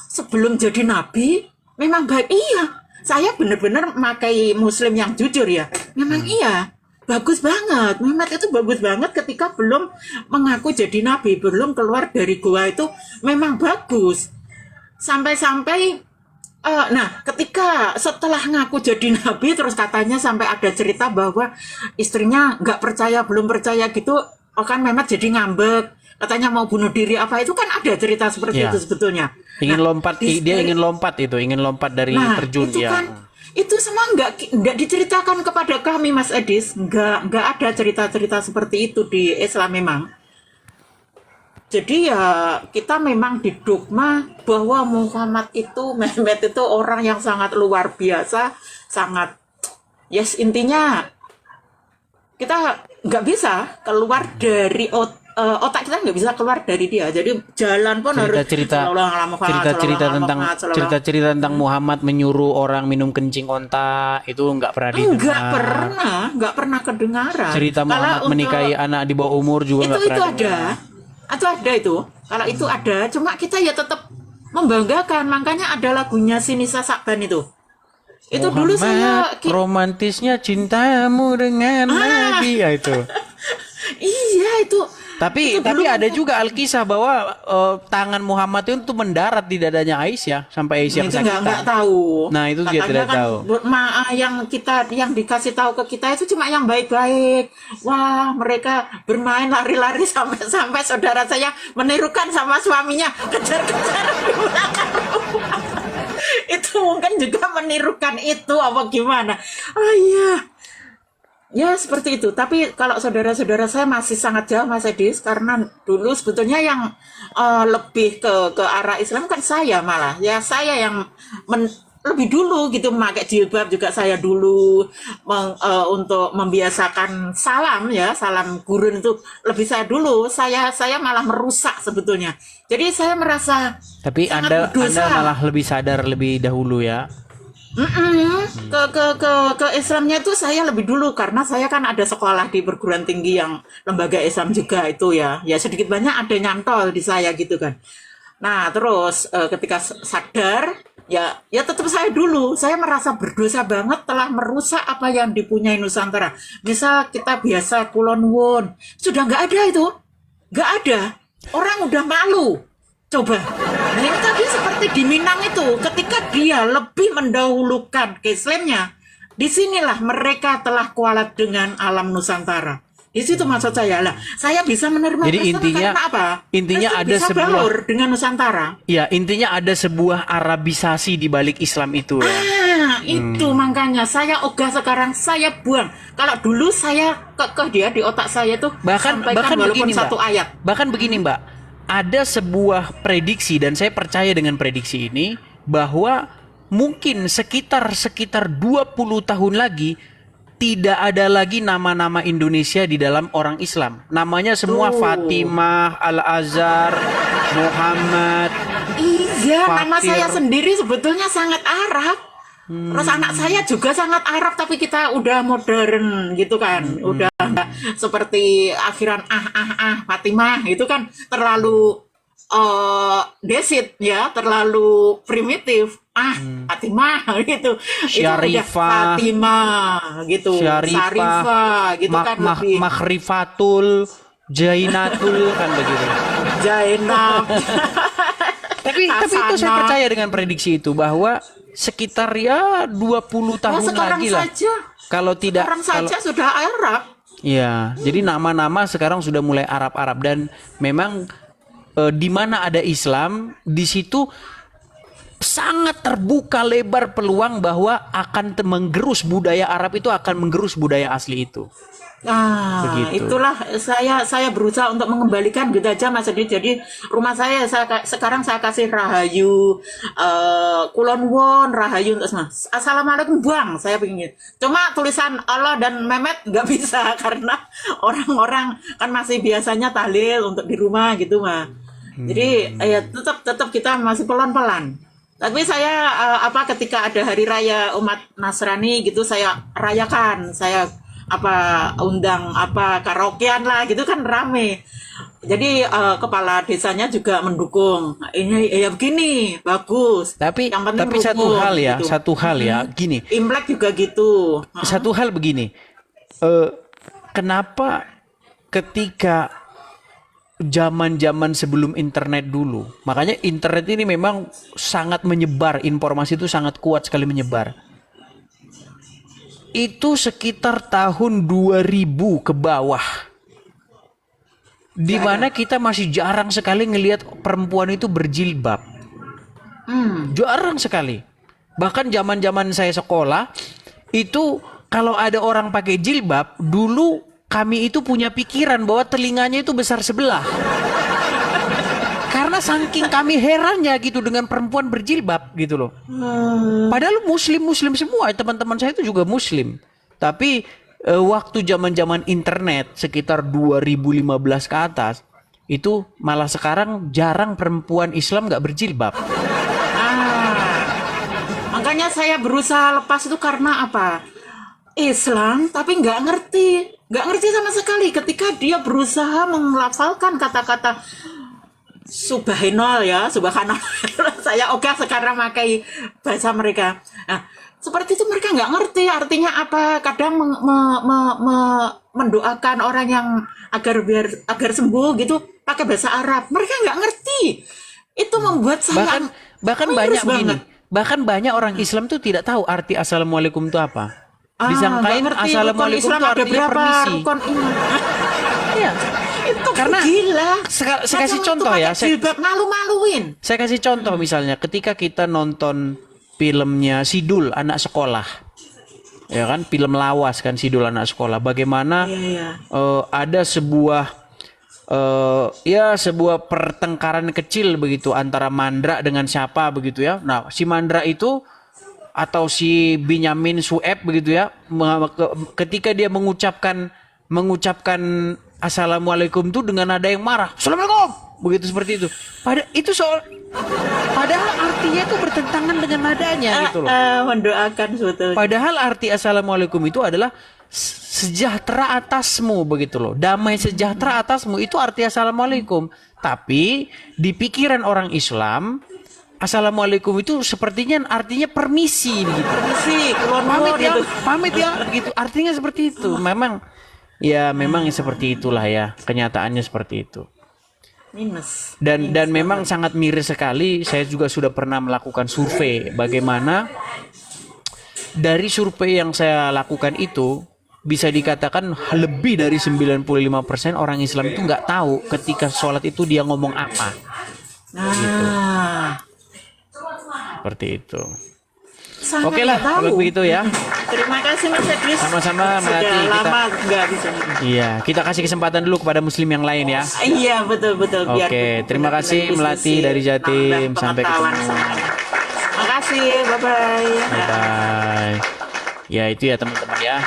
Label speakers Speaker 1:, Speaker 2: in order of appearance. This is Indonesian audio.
Speaker 1: sebelum jadi nabi memang baik. Iya, saya benar-benar memakai muslim yang jujur ya. Memang iya, bagus banget. Muhammad itu bagus banget ketika belum mengaku jadi nabi, belum keluar dari gua itu memang bagus. Sampai-sampai nah, ketika setelah ngaku jadi nabi, terus katanya sampai ada cerita bahwa istrinya nggak percaya, belum percaya gitu, kan Mehmet jadi ngambek, katanya mau bunuh diri apa itu kan ada cerita seperti itu
Speaker 2: Ya,
Speaker 1: sebetulnya.
Speaker 2: ingin
Speaker 1: Nah,
Speaker 2: lompat, dia ingin lompat itu, ingin lompat dari
Speaker 1: nah
Speaker 2: terjun
Speaker 1: itu
Speaker 2: ya.
Speaker 1: kan itu semua nggak diceritakan kepada kami Mas Edis, nggak ada cerita-cerita seperti itu di Islam memang. Jadi ya kita memang didogma bahwa Muhammad itu, Mehmet itu orang yang sangat luar biasa, sangat, yes, intinya kita nggak bisa keluar dari otak kita, nggak bisa keluar dari dia. Jadi jalan pun harus
Speaker 2: Cerita-cerita
Speaker 1: sallallahu alaihi Muhammad,
Speaker 2: cerita-cerita
Speaker 1: sallallahu alaihi
Speaker 2: tentang
Speaker 1: Muhammad, sallallahu.
Speaker 2: cerita-cerita tentang Muhammad menyuruh orang minum kencing onta itu nggak pernah didengar.
Speaker 1: Nggak pernah kedengaran.
Speaker 2: Cerita
Speaker 1: Kalau
Speaker 2: Muhammad
Speaker 1: untuk
Speaker 2: menikahi anak di bawah umur juga nggak
Speaker 1: itu
Speaker 2: pernah
Speaker 1: ada,
Speaker 2: dengar.
Speaker 1: atau ada itu. Kalau itu ada, cuma kita ya tetap membanggakan. Makanya ada lagunya Sinisa Sakban itu. Itu dulu
Speaker 2: Muhammad,
Speaker 1: saya
Speaker 2: romantisnya cintamu dengan Nabi ya itu.
Speaker 1: iya itu
Speaker 2: Tapi
Speaker 1: dulu
Speaker 2: ada juga Alkisah bahwa tangan Muhammad itu tuh mendarat di dadanya Aisyah sampai Aisyah
Speaker 1: itu nggak
Speaker 2: kesakitan.
Speaker 1: tahu.
Speaker 2: Nah, itu dia
Speaker 1: Katanya
Speaker 2: tidak
Speaker 1: kan
Speaker 2: tahu.
Speaker 1: yang dikasih tahu ke kita itu cuma yang baik-baik. Wah, mereka bermain lari-lari sampai saudara saya menirukan sama suaminya kejar-kejar di belakang rumah. Itu mungkin juga menirukan itu apa gimana? Oh iya. Ya seperti itu. Tapi kalau saudara-saudara saya masih sangat jauh Mas Edis, karena dulu sebetulnya yang lebih ke arah Islam kan saya malah. Ya saya yang lebih dulu gitu memakai jilbab juga saya dulu untuk membiasakan salam ya, salam gurun itu lebih saya dulu. Saya malah merusak sebetulnya. Jadi saya merasa
Speaker 2: Tapi
Speaker 1: sangat
Speaker 2: Anda
Speaker 1: berdosa.
Speaker 2: malah lebih sadar lebih dahulu ya.
Speaker 1: Ke Islamnya itu saya lebih dulu karena saya kan ada sekolah di perguruan tinggi yang lembaga Islam juga itu ya. Ya sedikit banyak ada nyantol di saya gitu kan. Nah, terus ketika sadar ya tetap saya dulu. Saya merasa berdosa banget telah merusak apa yang dipunyai Nusantara. Misal kita biasa Kulon Wun, sudah nggak ada itu. Nggak ada. Orang udah malu. Coba. Nah ini tadi seperti di Minang itu, ketika dia lebih mendahulukan Islamnya, disinilah mereka telah kualat dengan alam Nusantara. Di situ maksud saya lah. Saya bisa menerima
Speaker 2: Jadi
Speaker 1: Kristen karena apa?
Speaker 2: intinya
Speaker 1: Kristen
Speaker 2: ada
Speaker 1: bisa
Speaker 2: sebuah
Speaker 1: baur dengan Nusantara.
Speaker 2: ya, intinya ada sebuah Arabisasi di balik Islam itu ya.
Speaker 1: Itu makanya saya ogah sekarang saya buang. Kalau dulu saya kekeh dia di otak saya tuh
Speaker 2: Bahkan
Speaker 1: sampaikan walaupun
Speaker 2: begini,
Speaker 1: satu
Speaker 2: Mbak.
Speaker 1: ayat.
Speaker 2: Bahkan begini, Mbak. Ada sebuah prediksi dan saya percaya dengan prediksi ini bahwa mungkin sekitar 20 tahun lagi tidak ada lagi nama-nama Indonesia di dalam orang Islam. Namanya semua
Speaker 1: Tuh.
Speaker 2: Fatimah, Al-Azhar, Muhammad,
Speaker 1: Iya, nama
Speaker 2: Fatir.
Speaker 1: saya sendiri sebetulnya sangat Arab. Terus anak saya juga sangat Arab, tapi kita udah modern gitu kan. Udah nggak seperti akhiran Fatimah itu kan terlalu desit ya, terlalu primitif. Fatimah gitu. Itu udah
Speaker 2: Syarifah,
Speaker 1: Fatimah gitu. Syarifah gitu kan lebih
Speaker 2: Makhrifatul, Jainatul kan begitu.
Speaker 1: Zainab.
Speaker 2: Tapi itu saya
Speaker 1: Hasanah.
Speaker 2: percaya dengan prediksi itu bahwa sekitar ya 20
Speaker 1: Ya
Speaker 2: tahun
Speaker 1: sekarang
Speaker 2: lagi lah.
Speaker 1: saja.
Speaker 2: Kalau tidak
Speaker 1: Sekarang
Speaker 2: kalau
Speaker 1: saja sudah Arab.
Speaker 2: ya, jadi nama-nama sekarang sudah mulai Arab-Arab dan memang di mana ada Islam, di situ sangat terbuka lebar peluang bahwa akan menggerus budaya Arab itu akan menggerus budaya asli itu.
Speaker 1: Nah,
Speaker 2: Begitu.
Speaker 1: itulah saya berusaha untuk mengembalikan gitu aja Mas Edi. Jadi rumah sekarang saya kasih Rahayu, Kulon Won, Rahayu untuk semua. Assalamualaikum Bang, saya pengen. Cuma tulisan Allah dan Mehmet nggak bisa karena orang-orang kan masih biasanya tahlil untuk di rumah gitu mah. Jadi ya tetap kita masih pelan-pelan. Tapi saya ketika ada hari raya umat Nasrani gitu saya rayakan, saya undang karaokean lah gitu kan rame. Jadi kepala desanya juga mendukung. Ini ya begini, bagus.
Speaker 2: Tapi
Speaker 1: yang penting
Speaker 2: satu
Speaker 1: rukun,
Speaker 2: hal ya,
Speaker 1: gitu.
Speaker 2: satu hal ya, gini.
Speaker 1: Imlek juga gitu.
Speaker 2: Satu hal begini. Kenapa ketika zaman-zaman sebelum internet dulu, makanya internet ini memang sangat menyebar, informasi itu sangat kuat sekali menyebar. Itu sekitar tahun 2000 ke bawah. Di mana kita masih jarang sekali ngelihat perempuan itu berjilbab. Jarang sekali. Bahkan zaman-zaman saya sekolah, itu kalau ada orang pakai jilbab, dulu kami itu punya pikiran bahwa telinganya itu besar sebelah. Karena saking kami herannya gitu dengan perempuan berjilbab gitu loh. Padahal muslim-muslim semua, teman-teman saya itu juga muslim. Tapi waktu zaman-zaman internet sekitar 2015 ke atas, itu malah sekarang jarang perempuan Islam nggak berjilbab.
Speaker 1: Makanya saya berusaha lepas itu karena apa? Islam tapi nggak ngerti sama sekali ketika dia berusaha melafalkan kata-kata subhanallah. Saya ogah sekarang pakai bahasa mereka. Nah, seperti itu mereka nggak ngerti artinya apa. Kadang mendoakan orang yang agar sembuh gitu pakai bahasa Arab. Mereka nggak ngerti. Itu membuat saya
Speaker 2: bahkan banyak begini. Bahkan banyak orang Islam tuh tidak tahu arti assalamualaikum itu apa. Disangkain assalamualaikum itu artinya permisi. Iya.
Speaker 1: Itu
Speaker 2: karena
Speaker 1: gila.
Speaker 2: Saya kasih contoh ya.
Speaker 1: Malu-maluin.
Speaker 2: Saya kasih contoh misalnya ketika kita nonton filmnya Sidul anak sekolah, ya kan, film lawas kan Sidul anak sekolah. Bagaimana ada sebuah sebuah pertengkaran kecil begitu antara Mandra dengan siapa begitu ya. Nah si Mandra itu atau si Binyamin Sueb begitu ya, ketika dia mengucapkan assalamualaikum itu dengan nada yang marah, assalamualaikum begitu, seperti itu. Padahal artinya itu bertentangan dengan nadanya gitu loh.
Speaker 1: Mendoakan sebetulnya.
Speaker 2: Padahal arti assalamualaikum itu adalah sejahtera atasmu begitu loh. Damai sejahtera atasmu itu arti assalamualaikum. Tapi di pikiran orang Islam, assalamualaikum itu sepertinya artinya permisi gitu.
Speaker 1: Permisi,
Speaker 2: pamit ya gitu. Artinya seperti itu. Memang seperti itulah ya. Kenyataannya seperti itu.
Speaker 1: Minus.
Speaker 2: Dan memang sangat miris sekali. Saya juga sudah pernah melakukan survei bagaimana dari survei yang saya lakukan itu bisa dikatakan lebih dari 95% orang Islam itu nggak tahu ketika sholat itu dia ngomong apa. Gitu. Seperti itu. Oke lah kalau begitu ya.
Speaker 1: Terima kasih Mas Edris.
Speaker 2: Sama-sama Melati.
Speaker 1: Lama nggak bisa.
Speaker 2: Iya, kita kasih kesempatan dulu kepada muslim yang lain ya.
Speaker 1: Iya, betul.
Speaker 2: Oke, terima kasih Melati dari Jatim. Sampai ketemu.
Speaker 1: Terima kasih, bye-bye.
Speaker 2: Bye-bye. Ya itu ya teman-teman ya.